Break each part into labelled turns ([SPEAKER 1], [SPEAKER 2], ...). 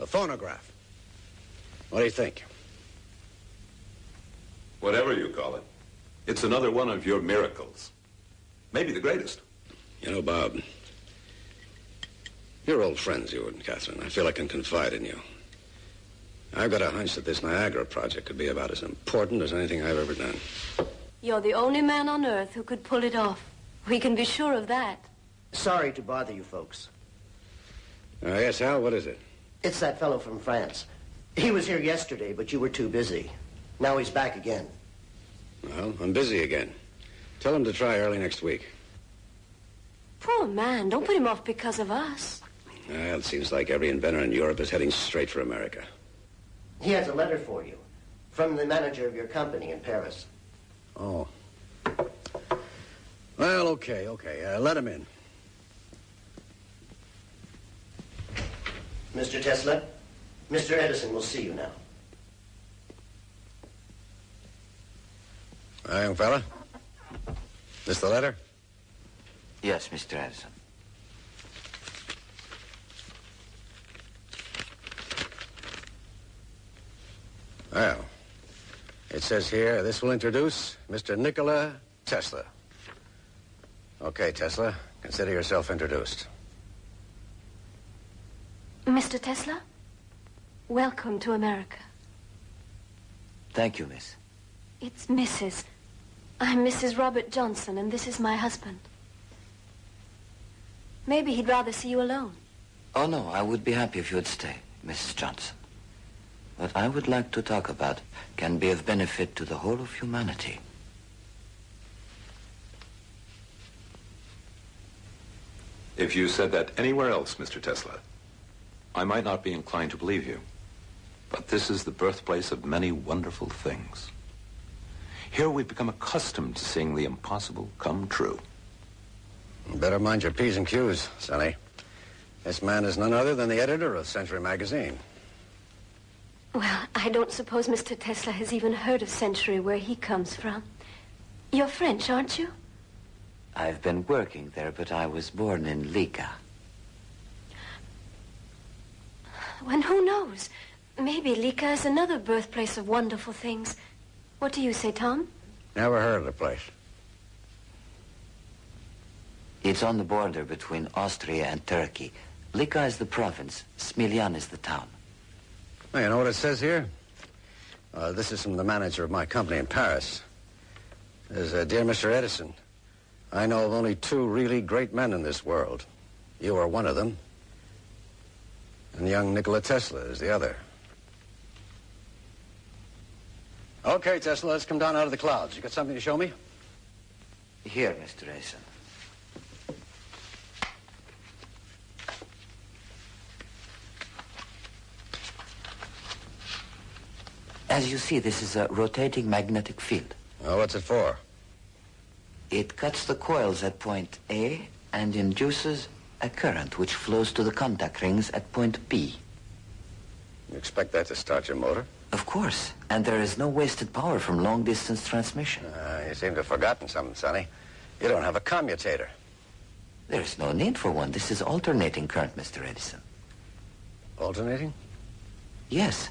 [SPEAKER 1] A phonograph. What do you think?
[SPEAKER 2] Whatever you call it, it's another one of your miracles. Maybe the greatest.
[SPEAKER 1] You know, Bob, you're old friends, you and Catherine. I feel I can confide in you. I've got a hunch that this Niagara project could be about as important as anything I've ever done.
[SPEAKER 3] You're the only man on Earth who could pull it off. We can be sure of that.
[SPEAKER 4] Sorry to bother you folks.
[SPEAKER 1] Yes, Al, what is it?
[SPEAKER 4] It's that fellow from France. He was here yesterday, but you were too busy. Now he's back again.
[SPEAKER 1] Well, I'm busy again. Tell him to try early next week.
[SPEAKER 3] Poor man. Don't put him off because of us.
[SPEAKER 1] Well, it seems like every inventor in Europe is heading straight for America.
[SPEAKER 4] He has a letter for you from the manager of your company in Paris.
[SPEAKER 1] Oh. Well, okay. Let him in.
[SPEAKER 4] Mr. Tesla, Mr. Edison will see you now.
[SPEAKER 1] Hi, young fella. This the letter?
[SPEAKER 5] Yes, Mr. Edison.
[SPEAKER 1] Well, it says here, this will introduce Mr. Nikola Tesla. Okay, Tesla, consider yourself introduced.
[SPEAKER 3] Mr. Tesla, welcome to America.
[SPEAKER 5] Thank you, miss.
[SPEAKER 3] It's Mrs. I'm Mrs. Robert Johnson, and this is my husband. Maybe he'd rather see you alone.
[SPEAKER 5] Oh, no, I would be happy if you would stay, Mrs. Johnson. What I would like to talk about can be of benefit to the whole of humanity.
[SPEAKER 2] If you said that anywhere else, Mr. Tesla, I might not be inclined to believe you. But this is the birthplace of many wonderful things. Here we've become accustomed to seeing the impossible come true.
[SPEAKER 1] You better mind your P's and Q's, Sonny. This man is none other than the editor of Century magazine.
[SPEAKER 3] Well, I don't suppose Mr. Tesla has even heard of Century, where he comes from. You're French, aren't you?
[SPEAKER 5] I've been working there, but I was born in Liga.
[SPEAKER 3] Well, who knows? Maybe Liga is another birthplace of wonderful things. What do you say, Tom?
[SPEAKER 1] Never heard of the place.
[SPEAKER 5] It's on the border between Austria and Turkey. Liga is the province. Smiljan is the town.
[SPEAKER 1] Well, you know what it says here? This is from the manager of my company in Paris. It says, Dear Mr. Edison, I know of only two really great men in this world. You are one of them, and young Nikola Tesla is the other. Okay, Tesla, let's come down out of the clouds. You got something to show me?
[SPEAKER 5] Here, Mr. Edison. As you see, this is a rotating magnetic field.
[SPEAKER 1] Well, what's it for?
[SPEAKER 5] It cuts the coils at point A and induces a current which flows to the contact rings at point B.
[SPEAKER 1] You expect that to start your motor?
[SPEAKER 5] Of course. And there is no wasted power from long-distance transmission.
[SPEAKER 1] You seem to have forgotten something, Sonny. You don't have a commutator.
[SPEAKER 5] There's no need for one. This is alternating current, Mr. Edison.
[SPEAKER 1] Alternating?
[SPEAKER 5] Yes.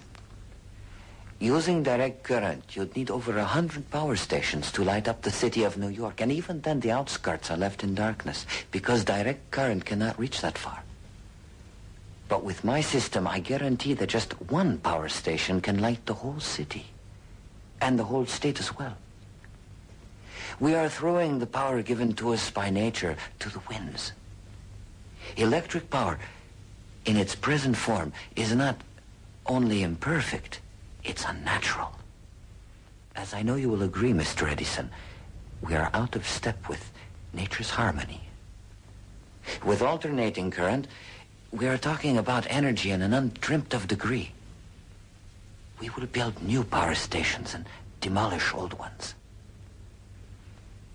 [SPEAKER 5] Using direct current, you'd need over 100 power stations to light up the city of New York. And even then, the outskirts are left in darkness because direct current cannot reach that far. But with my system, I guarantee that just one power station can light the whole city and the whole state as well. We are throwing the power given to us by nature to the winds. Electric power, in its present form, is not only imperfect, it's unnatural. As I know you will agree, Mr. Edison, we are out of step with nature's harmony. With alternating current, we are talking about energy in an undreamt of degree. We will build new power stations and demolish old ones.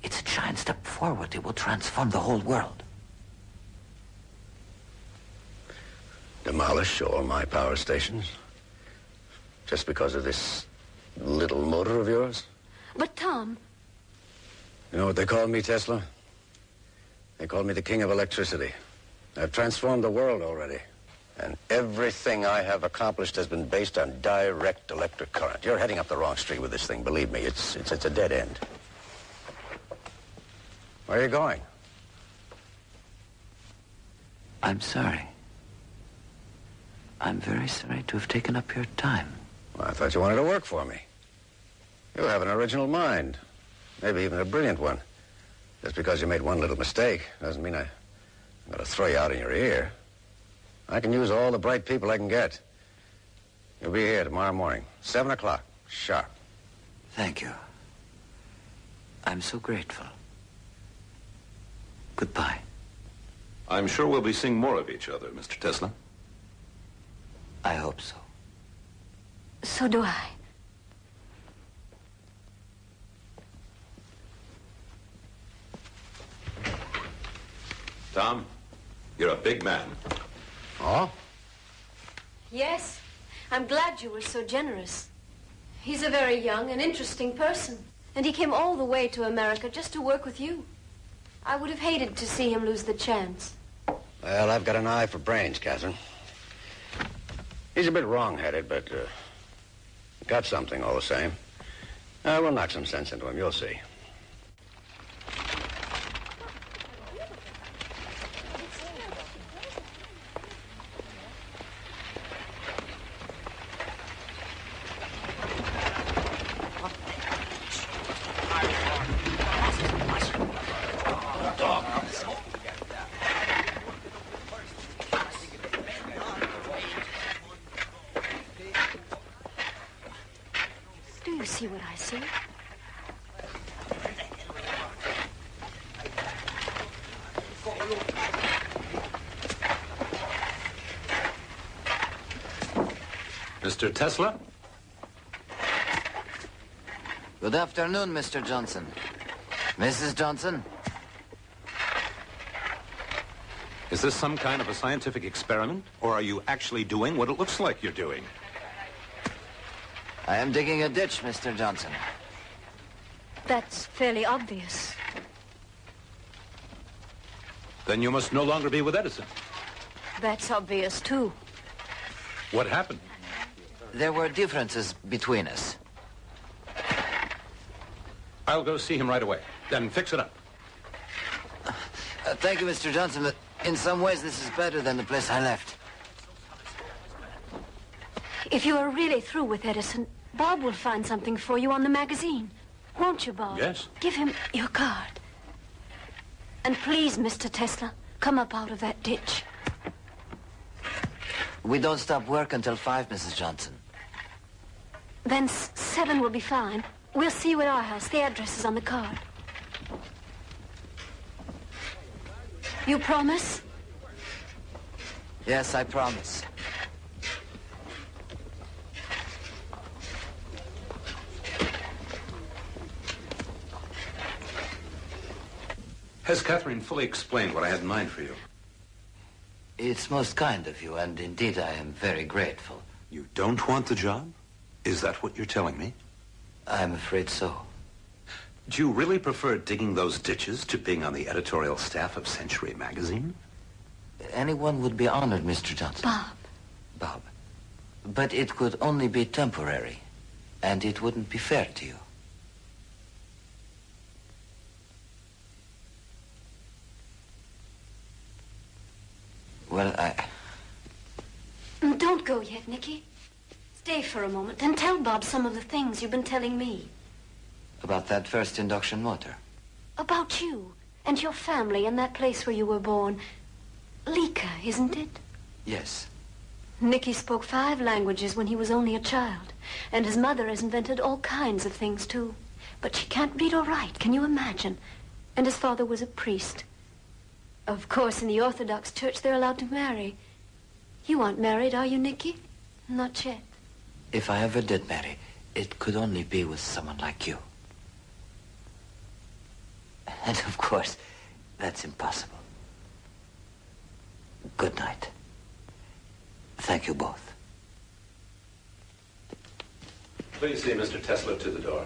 [SPEAKER 5] It's a giant step forward. It will transform the whole world.
[SPEAKER 1] Demolish all my power stations? Just because of this little motor of yours?
[SPEAKER 3] But, Tom...
[SPEAKER 1] You know what they call me, Tesla? They call me the king of electricity. I've transformed the world already. And everything I have accomplished has been based on direct electric current. You're heading up the wrong street with this thing, believe me. It's a dead end. Where are you going?
[SPEAKER 5] I'm sorry. I'm very sorry to have taken up your time.
[SPEAKER 1] Well, I thought you wanted to work for me. You have an original mind. Maybe even a brilliant one. Just because you made one little mistake doesn't mean I'm going to throw you out in your ear. I can use all the bright people I can get. You'll be here tomorrow morning, 7 o'clock, sharp.
[SPEAKER 5] Thank you. I'm so grateful. Goodbye.
[SPEAKER 2] I'm sure we'll be seeing more of each other, Mr. Tesla.
[SPEAKER 5] I hope so.
[SPEAKER 3] So do I.
[SPEAKER 2] Tom, you're a big man.
[SPEAKER 1] Oh?
[SPEAKER 3] Yes. I'm glad you were so generous. He's a very young and interesting person. And he came all the way to America just to work with you. I would have hated to see him lose the chance.
[SPEAKER 1] Well, I've got an eye for brains, Catherine. He's a bit wrong-headed, but got something all the same. We'll knock some sense into him, you'll see.
[SPEAKER 3] Do you see what I see?
[SPEAKER 2] Mr. Tesla?
[SPEAKER 5] Good afternoon, Mr. Johnson. Mrs. Johnson?
[SPEAKER 2] Is this some kind of a scientific experiment? Or are you actually doing what it looks like you're doing?
[SPEAKER 5] I am digging a ditch, Mr. Johnson.
[SPEAKER 3] That's fairly obvious.
[SPEAKER 2] Then you must no longer be with Edison.
[SPEAKER 3] That's obvious, too.
[SPEAKER 2] What happened?
[SPEAKER 5] There were differences between us.
[SPEAKER 2] I'll go see him right away. Then fix it up.
[SPEAKER 5] Thank you, Mr. Johnson, but in some ways this is better than the place I left.
[SPEAKER 3] If you are really through with Edison, Bob will find something for you on the magazine. Won't you, Bob?
[SPEAKER 2] Yes.
[SPEAKER 3] Give him your card. And please, Mr. Tesla, come up out of that ditch.
[SPEAKER 5] We don't stop work until 5, Mrs. Johnson.
[SPEAKER 3] Then 7 will be fine. We'll see you at our house. The address is on the card. You promise?
[SPEAKER 5] Yes, I promise.
[SPEAKER 2] Has Catherine fully explained what I had in mind for you?
[SPEAKER 5] It's most kind of you, and indeed I am very grateful.
[SPEAKER 2] You don't want the job? Is that what you're telling me?
[SPEAKER 5] I'm afraid so.
[SPEAKER 2] Do you really prefer digging those ditches to being on the editorial staff of Century magazine?
[SPEAKER 5] Anyone would be honored, Mr. Johnson.
[SPEAKER 3] Bob.
[SPEAKER 5] Bob. But it could only be temporary, and it wouldn't be fair to you. Well,
[SPEAKER 3] Don't go yet, Nicky. Stay for a moment and tell Bob some of the things you've been telling me.
[SPEAKER 5] About that first induction motor.
[SPEAKER 3] About you and your family and that place where you were born. Lika, isn't it?
[SPEAKER 5] Yes.
[SPEAKER 3] Nicky spoke 5 languages when he was only a child. And his mother has invented all kinds of things, too. But she can't read or write, can you imagine? And his father was a priest. Of course, in the Orthodox Church, they're allowed to marry. You aren't married, are you, Nicky? Not yet.
[SPEAKER 5] If I ever did marry, it could only be with someone like you. And of course, that's impossible. Good night. Thank you both.
[SPEAKER 2] Please see Mr. Tesla to the door.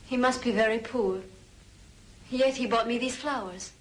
[SPEAKER 3] He must be very poor. Yet he bought me these flowers.